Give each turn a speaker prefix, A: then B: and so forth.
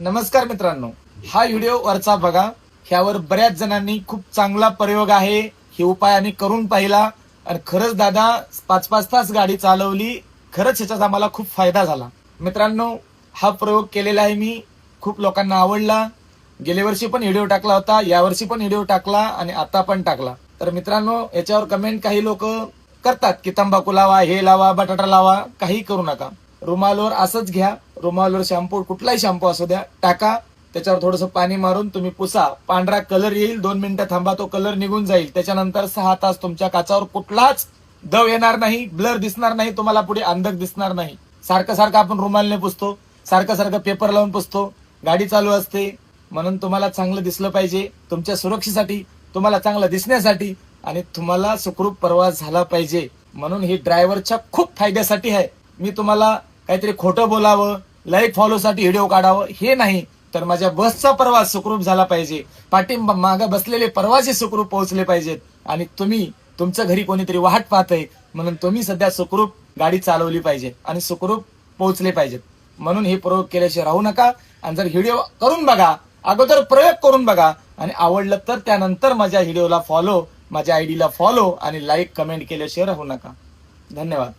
A: नमस्कार मित्रांनो, हा व्हिडिओ वरचा बघा. ह्यावर बऱ्याच जणांनी खूप चांगला प्रयोग आहे, हे उपाय आम्ही करून पाहिला आणि खरंच दादा 5-5 तास गाडी चालवली. खरंच ह्याच्यात आम्हाला खूप फायदा झाला. मित्रांनो, हा प्रयोग केलेला आहे मी, खूप लोकांना आवडला. गेल्या वर्षी पण व्हिडिओ टाकला होता, यावर्षी पण व्हिडिओ टाकला आणि आता पण टाकला. तर मित्रांनो, याच्यावर कमेंट काही लोक करतात की तंबाखू लावा, हे लावा, बटाटा लावा. काही करू नका. रुमालवर असंच घ्या, रुमालवर शॅम्पू, कुठलाही शॅम्पू असू द्या, टाका. त्याच्यावर थोडंसं पाणी मारून तुम्ही पुसा. पांढरा कलर येईल, 2 मिनिटं थांबा, तो कलर निघून जाईल. त्याच्यानंतर 6 तास तुमच्या काचावर कुठलाच दव येणार नाही, ब्लर दिसणार नाही, तुम्हाला पुढे अंधक दिसणार नाही. सारखं सारखं आपण रुमालने पुसतो, सारखं सारखं पेपर लावून पुसतो, गाडी चालू असते. म्हणून तुम्हाला चांगलं दिसलं पाहिजे, तुमच्या सुरक्षेसाठी, तुम्हाला चांगलं दिसण्यासाठी आणि तुम्हाला सुखरूप प्रवास झाला पाहिजे. म्हणून ही ड्रायव्हरच्या खूप फायद्यासाठी आहे. मी तुम्हाला काहीतरी खोटं बोलावं, लाईक फॉलो साठी व्हिडिओ काढावं हे नाही, तर माझ्या बसचा प्रवास सुखरूप झाला पाहिजे, मागे बसलेले प्रवासी सुखरूप पोहोचले पाहिजेत आणि तुम्ही तुमच्या घरी कोणीतरी वाट पाहतंय म्हणून तुम्ही सध्या सुखरूप गाडी चालवली पाहिजे आणि सुखरूप पोहोचले पाहिजेत. म्हणून हे प्रयोग केल्याशिवाय राहू नका. आणि जर व्हिडिओ करून बघा, अगोदर प्रयोग करून बघा आणि आवडलं तर त्यानंतर माझ्या व्हिडिओला फॉलो, माझ्या आयडीला फॉलो आणि लाईक कमेंट केल्याशिवाय राहू नका. धन्यवाद.